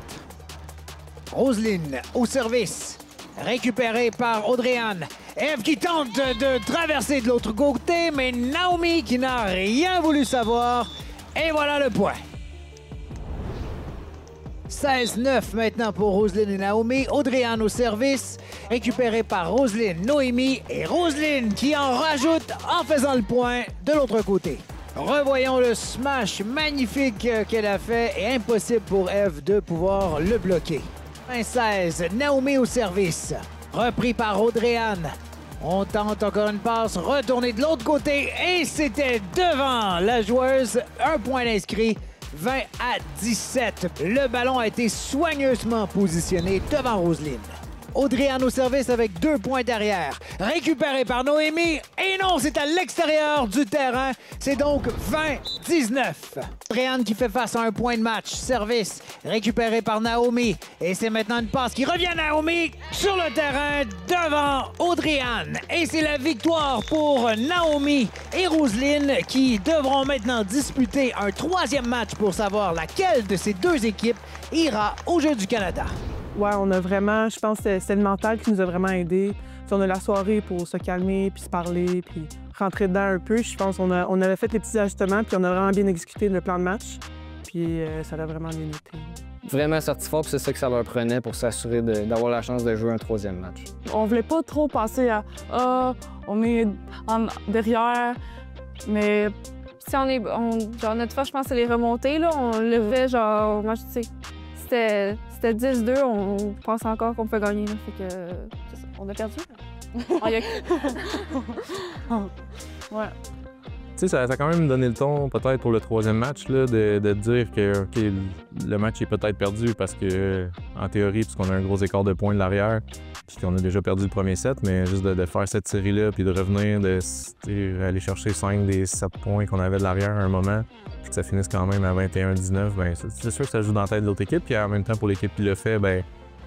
Roselyne au service. Récupérée par Audrey-Anne. Eve qui tente de traverser de l'autre côté, mais Naomi qui n'a rien voulu savoir. Et voilà le point. 16-9 maintenant pour Roselyne et Naomi. Audrey-Anne au service, récupérée par Roselyne, Noémie et Roselyne qui en rajoute en faisant le point de l'autre côté. Revoyons le smash magnifique qu'elle a fait et impossible pour Eve de pouvoir le bloquer. 16, Naomi au service, repris par Audrey-Anne. On tente encore une passe, retourner de l'autre côté et c'était devant la joueuse. Un point d'inscrit. 20-17. Le ballon a été soigneusement positionné devant Roselyne. Audrey-Anne au service avec 2 points derrière. Récupéré par Noémie. Et non, c'est à l'extérieur du terrain. C'est donc 20-19. Audrey-Anne qui fait face à un point de match. Service récupéré par Naomi. Et c'est maintenant une passe qui revient à Naomi sur le terrain devant Audrey-Anne. Et c'est la victoire pour Naomi et Roselyne qui devront maintenant disputer un 3e match pour savoir laquelle de ces 2 équipes ira aux Jeux du Canada. Ouais, on a vraiment, je pense que c'est le mental qui nous a vraiment aidés. On a la soirée pour se calmer, puis se parler, puis rentrer dedans un peu. Je pense qu'on avait fait les petits ajustements, puis on a vraiment bien exécuté le plan de match. Puis ça a vraiment bien été. Vraiment sorti fort, puis c'est ça que ça leur prenait pour s'assurer d'avoir la chance de jouer un 3e match. On voulait pas trop passer à « Ah, on est derrière », mais... Si on est... genre, notre force, je pense, c'est les remontées, là. On levait, genre... Moi, tu sais, c'était 10-2. On pense encore qu'on peut gagner, là. Fait que... On a perdu. Ouais. Tu sais, ça a quand même donné le ton, peut-être, pour le 3e match, là, de dire que OK, le match est peut-être perdu parce que, en théorie, puisqu'on a un gros écart de points de l'arrière, puis qu'on a déjà perdu le premier set, mais juste de faire cette série-là, puis de revenir, aller chercher 5 des 7 points qu'on avait de l'arrière à un moment, puis que ça finisse quand même à 21-19, bien, c'est sûr que ça joue dans la tête de l'autre équipe, puis en même temps, pour l'équipe qui le fait, bien,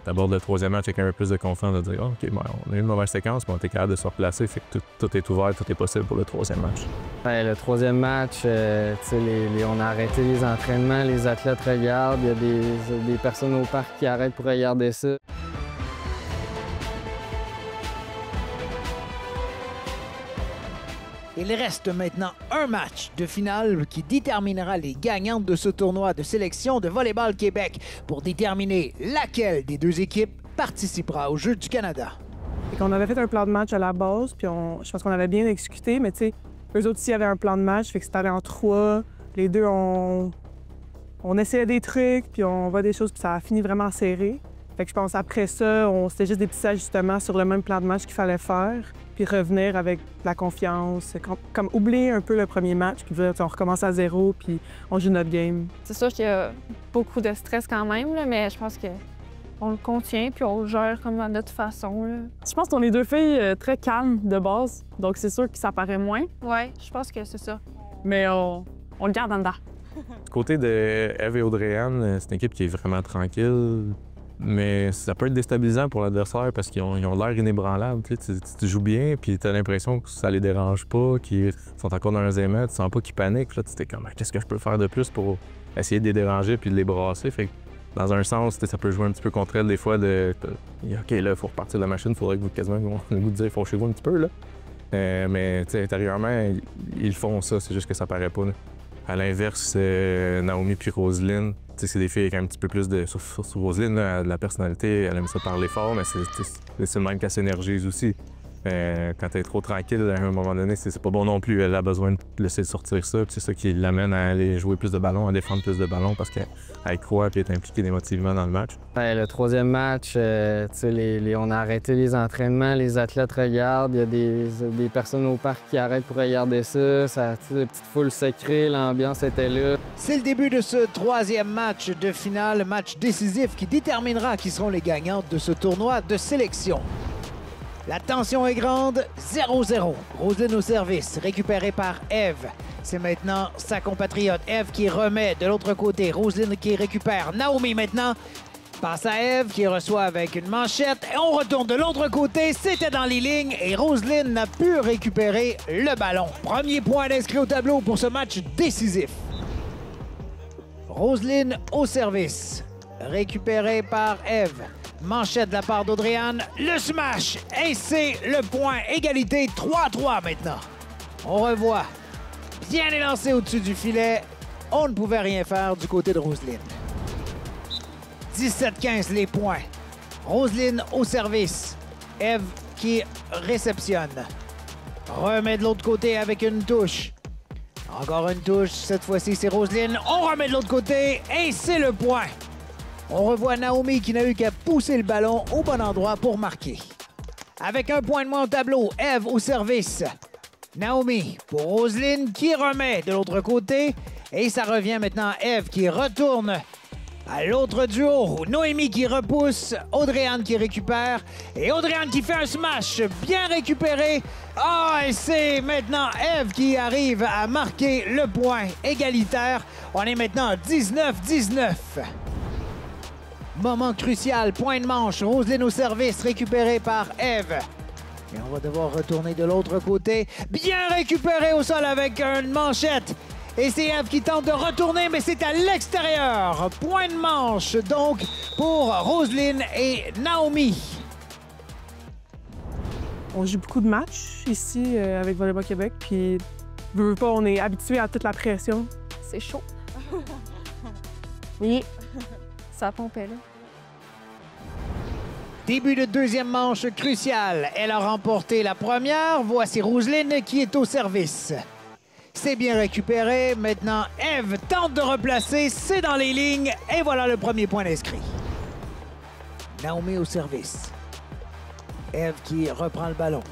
t'abordes le 3e match avec un peu plus de confiance, de dire OK, ben, on a eu une mauvaise séquence, mais on était capable de se replacer, fait que tout est ouvert, tout est possible pour le 3e match. Ouais, le 3e match, on a arrêté les entraînements, les athlètes regardent, il y a des personnes au parc qui arrêtent pour regarder ça. Il reste maintenant un match de finale qui déterminera les gagnantes de ce tournoi de sélection de Volleyball Québec pour déterminer laquelle des 2 équipes participera aux Jeux du Canada. On avait fait un plan de match à la base, puis je pense qu'on avait bien exécuté, mais tu sais, eux autres aussi avaient un plan de match, fait que c'était allé en 3. Les deux, on essayait des trucs, puis on voit des choses, puis ça a fini vraiment serré. Fait que je pense après ça, c'était juste des petits ajustements sur le même plan de match qu'il fallait faire, puis revenir avec la confiance, comme oublier un peu le premier match, puis on recommence à 0, puis on joue notre game. C'est sûr qu'il y a beaucoup de stress quand même, là, mais je pense qu'on le contient, puis on le gère comme à notre façon, là. Je pense qu'on est 2 filles très calmes de base, donc c'est sûr que ça paraît moins. Ouais, je pense que c'est ça. Mais on le garde en dedans. Du côté de Eve et Audrey-Anne, c'est une équipe qui est vraiment tranquille. Mais ça peut être déstabilisant pour l'adversaire parce qu'ils ont l'air inébranlables. Tu joues bien, puis tu as l'impression que ça les dérange pas, qu'ils sont encore dans un émet, tu sens pas qu'ils paniquent. Là, tu es comme, qu'est-ce que je peux faire de plus pour essayer de les déranger puis de les brasser? Fait que, dans un sens, ça peut jouer un petit peu contre elles des fois. OK, là, il faut repartir de la machine, il faudrait que vous quasiment vous dire, fâchez-vous un petit peu. Là. Mais intérieurement, ils font ça, c'est juste que ça paraît pas. Là. À l'inverse, Naomi puis Roselyne, c'est des filles avec un petit peu plus de... Sur Roselyne, là, elle a de la personnalité, elle aime ça parler fort, mais c'est le même qu'elle s'énergise aussi. Quand elle est trop tranquille, à un moment donné, c'est pas bon non plus. Elle a besoin de laisser sortir ça, puis c'est ça qui l'amène à aller jouer plus de ballons, à défendre plus de ballons, parce qu'elle croit et est impliquée émotivement dans le match. Ouais, le 3e match, on a arrêté les entraînements, les athlètes regardent, il y a des personnes au parc qui arrêtent pour regarder ça, la petite foule se crée, l'ambiance était là. C'est le début de ce 3e match de finale, match décisif qui déterminera qui seront les gagnantes de ce tournoi de sélection. La tension est grande, 0-0. Roselyne au service, récupérée par Eve. C'est maintenant sa compatriote Eve qui remet de l'autre côté. Roselyne qui récupère. Naomi maintenant passe à Eve qui reçoit avec une manchette. Et on retourne de l'autre côté. C'était dans les lignes et Roselyne n'a pu récupérer le ballon. Premier point inscrit au tableau pour ce match décisif. Roselyne au service, récupérée par Eve. Manchette de la part d'Audrey-Anne, le smash, et c'est le point. Égalité 3-3 maintenant. On revoit. Bien élancé au-dessus du filet. On ne pouvait rien faire du côté de Roselyne. 17-15 les points. Roselyne au service. Eve qui réceptionne. Remet de l'autre côté avec une touche. Encore une touche. Cette fois-ci, c'est Roselyne. On remet de l'autre côté et c'est le point. On revoit Naomi qui n'a eu qu'à pousser le ballon au bon endroit pour marquer. Avec un point de moins au tableau, Eve au service. Naomi pour Roselyne qui remet de l'autre côté. Et ça revient maintenant à Eve qui retourne À l'autre duo, Noémie qui repousse, Audrey-Anne qui récupère et Audrey-Anne qui fait un smash bien récupéré. Ah, et c'est maintenant Ève qui arrive à marquer le point égalitaire. On est maintenant à 19-19. Moment crucial, point de manche, Roselyne au service, récupéré par Ève. Et on va devoir retourner de l'autre côté. Bien récupéré au sol avec une manchette. Et c'est Ève qui tente de retourner, mais c'est à l'extérieur. Point de manche, donc, pour Roselyne et Naomi. On joue beaucoup de matchs ici avec Volleyball Québec, puis veux pas, on est habitué à toute la pression. C'est chaud. Oui, ça pompait là. Début de deuxième manche cruciale. Elle a remporté la première. Voici Roselyne qui est au service. C'est bien récupéré. Maintenant, Ève tente de replacer. C'est dans les lignes. Et voilà le premier point inscrit. Naomi au service. Ève qui reprend le ballon.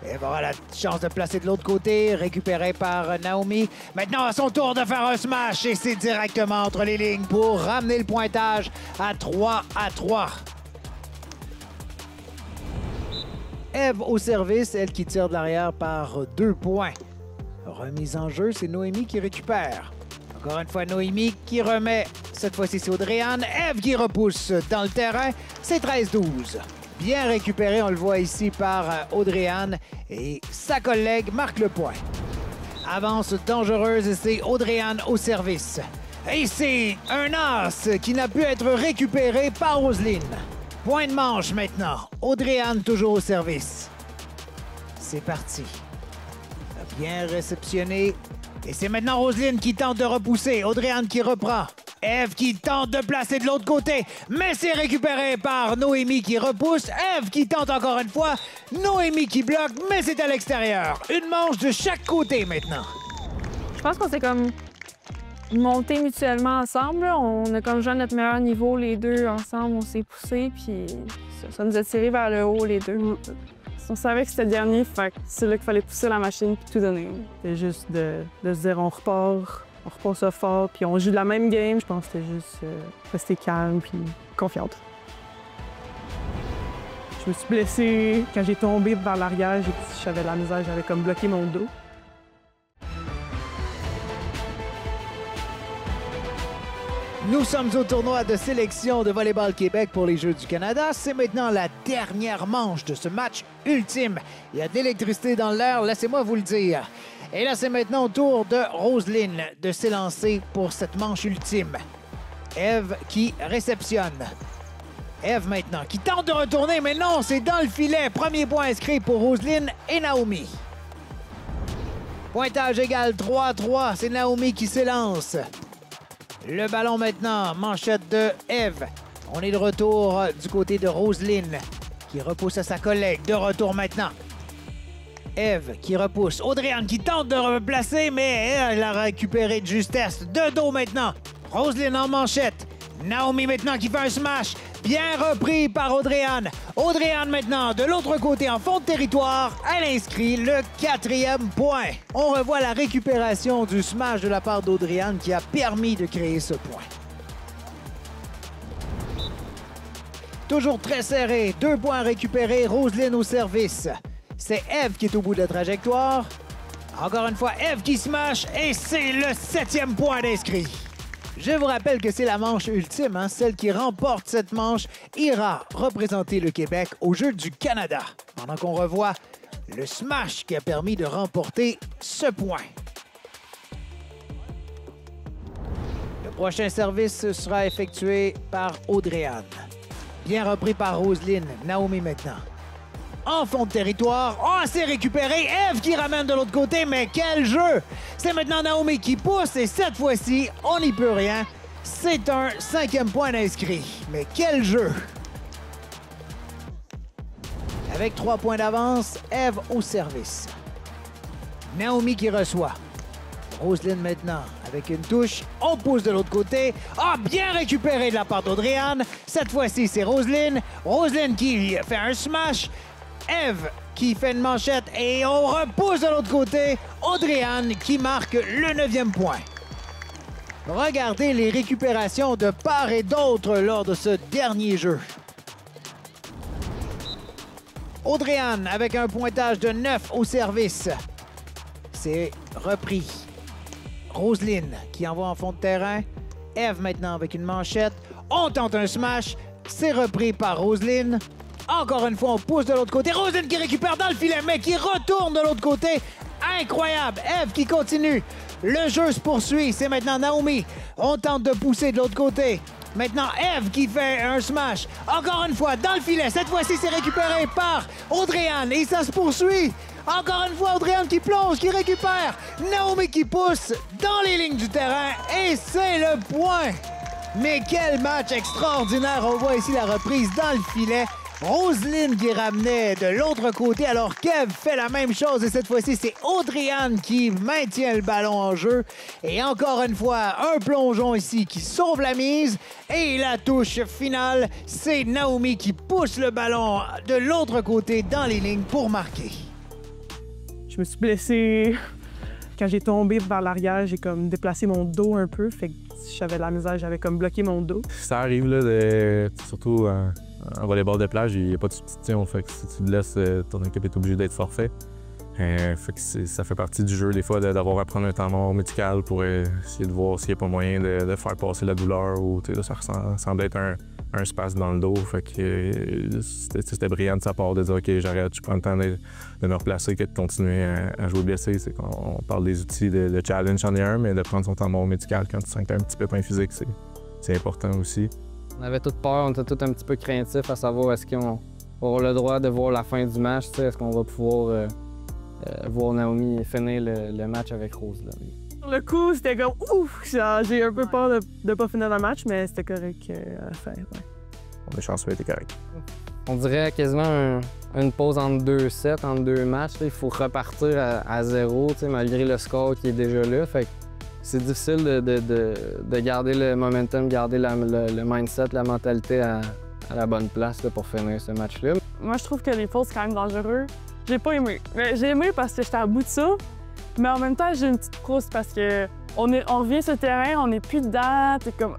Ève aura la chance de placer de l'autre côté. Récupéré par Naomi. Maintenant, à son tour de faire un smash. Et c'est directement entre les lignes pour ramener le pointage à 3-3. Ève au service, elle qui tire de l'arrière par 2 points. Remise en jeu, c'est Noémie qui récupère. Encore une fois, Noémie qui remet. Cette fois-ci, c'est Audrey-Anne. Ève qui repousse dans le terrain. C'est 13-12. Bien récupéré, on le voit ici par Audrey-Anne. Et sa collègue marque le point. Avance dangereuse, c'est Audrey-Anne au service. Et c'est un as qui n'a pu être récupéré par Roselyne. Point de manche maintenant. Audrey-Anne toujours au service. C'est parti. Bien réceptionné. Et c'est maintenant Roselyne qui tente de repousser. Audrey-Anne qui reprend. Ève qui tente de placer de l'autre côté. Mais c'est récupéré par Noémie qui repousse. Ève qui tente encore une fois. Noémie qui bloque, mais c'est à l'extérieur. Une manche de chaque côté maintenant. Je pense qu'on s'est comme monté mutuellement ensemble. On a comme joué à notre meilleur niveau, les deux ensemble. On s'est poussés, puis ça nous a tirés vers le haut, les deux. On savait que c'était le dernier, fait que c'est là qu'il fallait pousser la machine puis tout donner. C'était juste de se dire on repart ça fort, puis on joue de la même game. Je pense que c'était juste rester calme puis confiante. Je me suis blessée. Quand j'ai tombé vers l'arrière, j'avais de la misère, j'avais comme bloqué mon dos. Nous sommes au tournoi de sélection de Volleyball Québec pour les Jeux du Canada. C'est maintenant la dernière manche de ce match ultime. Il y a de l'électricité dans l'air, laissez-moi vous le dire. Et là, c'est maintenant au tour de Roselyne de s'élancer pour cette manche ultime. Ève qui réceptionne. Ève maintenant qui tente de retourner, mais non, c'est dans le filet. Premier point inscrit pour Roselyne et Naomi. Pointage égal 3-3, c'est Naomi qui s'élance. Le ballon maintenant, manchette de Ève. On est de retour du côté de Roselyne qui repousse à sa collègue. De retour maintenant. Ève qui repousse. Audrey-Anne qui tente de replacer, mais elle a récupéré de justesse. De dos maintenant. Roselyne en manchette. Naomi maintenant qui fait un smash. Bien repris par Audrey-Anne. Audrey-Anne maintenant de l'autre côté en fond de territoire. Elle inscrit le 4e point. On revoit la récupération du smash de la part d'Audrey-Anne qui a permis de créer ce point. Toujours très serré. 2 points récupérés. Roselyne au service. C'est Ève qui est au bout de la trajectoire. Encore une fois, Ève qui smash et c'est le 7e point d'inscrit. Je vous rappelle que c'est la manche ultime, hein? Celle qui remporte cette manche ira représenter le Québec aux Jeux du Canada. Pendant qu'on revoit le smash qui a permis de remporter ce point. Le prochain service sera effectué par Audrey-Anne. Bien repris par Roselyne. Naomi maintenant. En fond de territoire. Oh, c'est récupéré. Ève qui ramène de l'autre côté, mais quel jeu! C'est maintenant Naomi qui pousse et cette fois-ci, on n'y peut rien. C'est un 5e point d'inscrit. Mais quel jeu! Avec 3 points d'avance, Ève au service. Naomi qui reçoit. Roselyne maintenant avec une touche. On pousse de l'autre côté. Ah, bien récupéré de la part d'Audrey-Anne. Cette fois-ci, c'est Roselyne. Roselyne qui fait un smash. Ève qui fait une manchette et on repousse de l'autre côté. Audrey-Anne qui marque le 9e point. Regardez les récupérations de part et d'autre lors de ce dernier jeu. Audrey-Anne avec un pointage de 9 au service. C'est repris. Roselyne qui envoie en fond de terrain. Eve maintenant avec une manchette. On tente un smash. C'est repris par Roselyne. Encore une fois, on pousse de l'autre côté. Roselyne qui récupère dans le filet, mais qui retourne de l'autre côté. Incroyable. Eve qui continue. Le jeu se poursuit. C'est maintenant Naomi. On tente de pousser de l'autre côté. Maintenant, Eve qui fait un smash. Encore une fois, dans le filet. Cette fois-ci, c'est récupéré par Audrey-Anne. Et ça se poursuit. Encore une fois, Audrey-Anne qui plonge, qui récupère. Naomi qui pousse dans les lignes du terrain. Et c'est le point. Mais quel match extraordinaire. On voit ici la reprise dans le filet. Roselyne qui ramenait de l'autre côté, alors qu'Eve fait la même chose. Et cette fois-ci, c'est Audrey-Anne qui maintient le ballon en jeu. Et encore une fois, un plongeon ici qui sauve la mise. Et la touche finale, c'est Naomi qui pousse le ballon de l'autre côté dans les lignes pour marquer. Je me suis blessée. Quand j'ai tombé vers l'arrière, j'ai comme déplacé mon dos un peu. Fait que j'avais de la misère, j'avais comme bloqué mon dos. Ça arrive, là, surtout en volleyball de plage, il n'y a pas de substitution. Fait que si tu te laisses, ton équipe est obligée d'être forfait. Fait que ça fait partie du jeu, des fois, d'avoir à prendre un temps mort médical pour essayer de voir s'il n'y a pas moyen de faire passer la douleur ou là, ça semble être un spasme dans le dos. Fait que c'était brillant de sa part de dire OK, j'arrête, je prends le temps de me replacer que de continuer à jouer blessé. C'est qu'on parle des outils de challenge en est un, mais de prendre son temps mort médical quand tu sens que tu as un petit pépin physique, c'est important aussi. On avait toute peur, on était tous un petit peu craintifs à savoir est-ce qu'on va avoir le droit de voir la fin du match, est-ce qu'on va pouvoir voir Naomi finir le match avec Rose. Là. Sur le coup, c'était comme ouf! J'ai un peu peur de ne pas finir le match, mais c'était correct à faire. Ouais. On est chanceux, c'était correct. On dirait quasiment une pause entre 2 sets, entre 2 matchs. Il faut repartir à zéro, malgré le score qui est déjà là. Fait c'est difficile de garder le momentum, garder le mindset, la mentalité à la bonne place là, pour finir ce match-là. Moi, je trouve que les pauses, c'est quand même dangereux. J'ai pas aimé. J'ai aimé parce que j'étais à bout de ça, mais en même temps, j'ai une petite frousse parce que on revient sur le terrain, on n'est plus dedans, t'es comme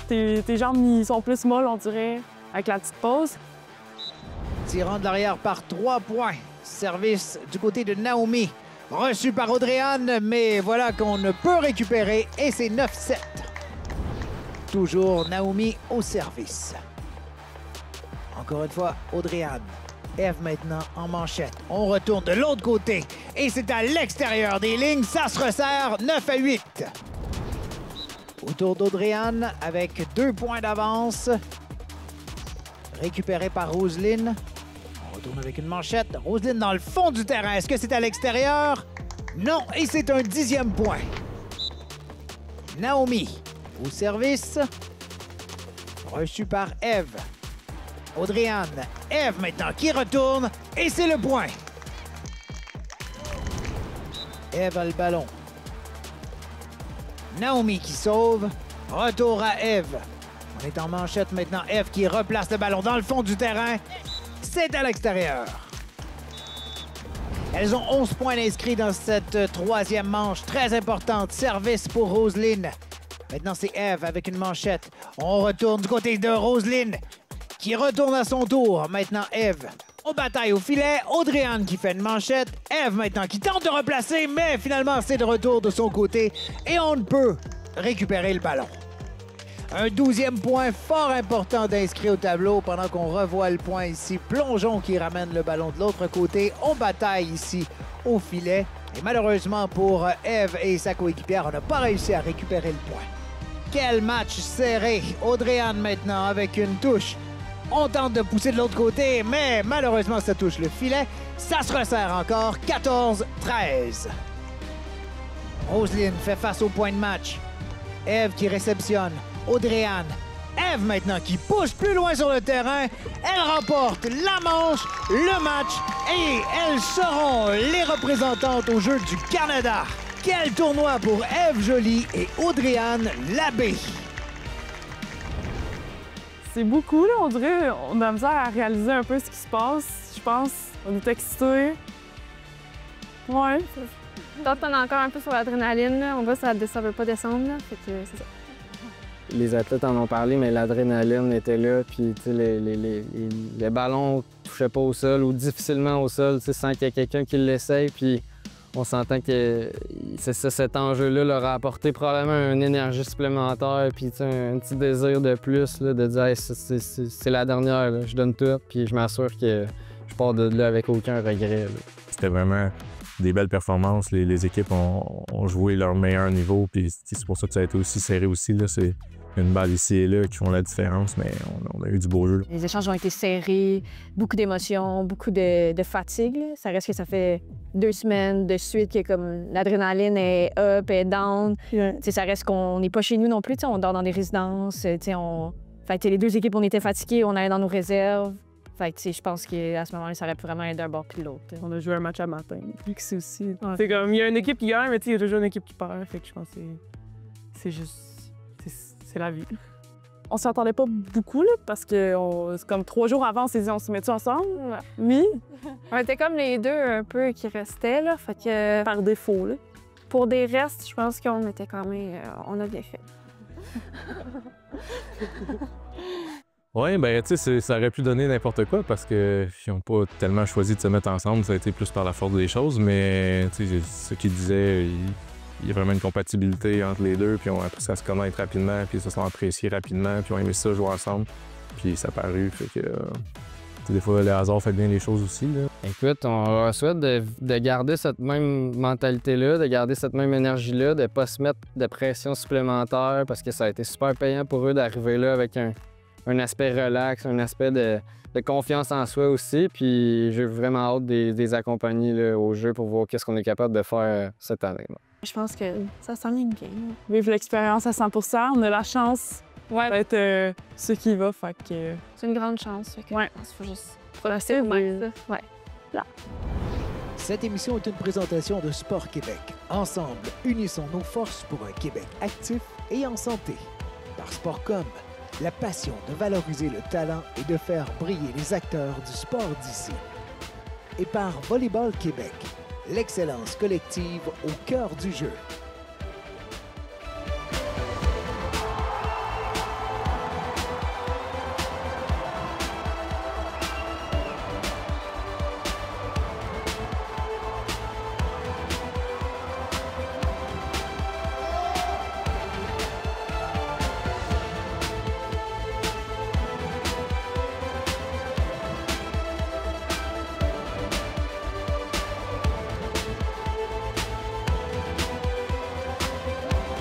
tes jambes ils sont plus molles, on dirait, avec la petite pause. Tirant de l'arrière par 3 points. Service du côté de Naomi. Reçu par Audrey-Anne, mais voilà qu'on ne peut récupérer et c'est 9-7. Toujours Naomi au service. Encore une fois, Audrey-Anne. Eve maintenant en manchette. On retourne de l'autre côté et c'est à l'extérieur des lignes. Ça se resserre 9-8. Autour d'Audrey-Anne avec 2 points d'avance. Récupéré par Roselyne. On retourne avec une manchette. Roselyne dans le fond du terrain. Est-ce que c'est à l'extérieur? Non, et c'est un 10e point. Naomi au service. Reçu par Eve. Audrey-Anne. Eve maintenant qui retourne. Et c'est le point. Eve a le ballon. Naomi qui sauve. Retour à Eve. On est en manchette maintenant. Eve qui replace le ballon dans le fond du terrain. C'est à l'extérieur. Elles ont 11 points inscrits dans cette 3e manche. Très importante. Service pour Roselyne. Maintenant, c'est Eve avec une manchette. On retourne du côté de Roselyne qui retourne à son tour. Maintenant, Eve. On bataille au filet. Audrey-Anne qui fait une manchette. Eve maintenant qui tente de replacer, mais finalement, c'est de retour de son côté. Et on ne peut récupérer le ballon. Un 12e point fort important d'inscrit au tableau pendant qu'on revoit le point ici. Plongeon qui ramène le ballon de l'autre côté. On bataille ici au filet. Et malheureusement pour Eve et sa coéquipière, on n'a pas réussi à récupérer le point. Quel match serré. Audrey-Anne maintenant avec une touche. On tente de pousser de l'autre côté, mais malheureusement, ça touche le filet. Ça se resserre encore. 14-13. Roselyne fait face au point de match. Eve qui réceptionne. Audrey-Anne. Eve maintenant qui pousse plus loin sur le terrain. Elle remporte la manche, le match et elles seront les représentantes aux Jeux du Canada. Quel tournoi pour Eve Joly et Audrey-Anne Labbé. C'est beaucoup, là, on dirait. On a misère à réaliser un peu ce qui se passe, je pense. On est excités. Ouais, Quand on est encore un peu sur l'adrénaline, on voit que ça ne veut pas descendre, là. Fait que c'est ça. Les athlètes en ont parlé, mais l'adrénaline était là, puis les ballons touchaient pas au sol ou difficilement au sol, sans qu'il y ait quelqu'un qui l'essaye, puis on s'entend que cet enjeu-là leur a apporté probablement une énergie supplémentaire, puis un petit désir de plus, là, de dire hey, c'est la dernière, là, je donne tout, puis je m'assure que je pars de là avec aucun regret. C'était vraiment des belles performances. Les équipes ont joué leur meilleur niveau, puis c'est pour ça que ça a été aussi serré aussi. Là. C'est une balle ici et là qui font la différence, mais on a eu du beau jeu. Les échanges ont été serrés, beaucoup d'émotions, beaucoup de fatigue. Là. Ça reste que ça fait 2 semaines de suite que comme l'adrénaline est up et down. Ouais. Ça reste qu'on n'est pas chez nous non plus. On dort dans des résidences. Fait que les 2 équipes, on était fatigués, on allait dans nos réserves. Fait que, je pense qu'à ce moment-là, ça aurait pu vraiment être d'un bord puis de l'autre. On a joué un match à matin. Vu que c'est aussi. C'est comme, il y a une équipe qui gagne, mais il y a toujours une équipe qui perd. Fait que je pense que c'est juste. C'est la vie. On s'y attendait pas beaucoup, là, parce que c'est comme 3 jours avant, on s'est dit, on se met-tu ensemble? Ouais. Oui. On était comme les 2 un peu qui restaient, là. Fait que Par défaut, là. pour des restes, je pense qu'on était quand même... on a bien fait. Oui, ben tu sais, ça aurait pu donner n'importe quoi parce qu'ils n'ont pas tellement choisi de se mettre ensemble. Ça a été plus par la force des choses, mais tu sais, ce qu'ils disaient, il y a vraiment une compatibilité entre les deux, puis on a appris à se connaître rapidement, puis ils se sont appréciés rapidement, puis on a aimé ça jouer ensemble, puis ça a paru, fait que... des fois, le hasard fait bien les choses aussi, là. Écoute, on leur souhaite de garder cette même mentalité-là, de garder cette même énergie-là, de ne pas se mettre de pression supplémentaire, parce que ça a été super payant pour eux d'arriver là avec un aspect relax, un aspect de confiance en soi aussi. Puis j'ai vraiment hâte de les accompagner là, au jeu pour voir qu'est-ce qu'on est capable de faire cette année. Là. Je pense que ça s'enligne bien. Vivre l'expérience à 100%, on a la chance d'être ce qui va, fait que... C'est une grande chance. Fait que Ouais. il faut juste rester ouvert, ça. Ouais. Cette émission est une présentation de Sport Québec. Ensemble, unissons nos forces pour un Québec actif et en santé. Par Sportcom, la passion de valoriser le talent et de faire briller les acteurs du sport d'ici. Et par Volleyball Québec, l'excellence collective au cœur du jeu.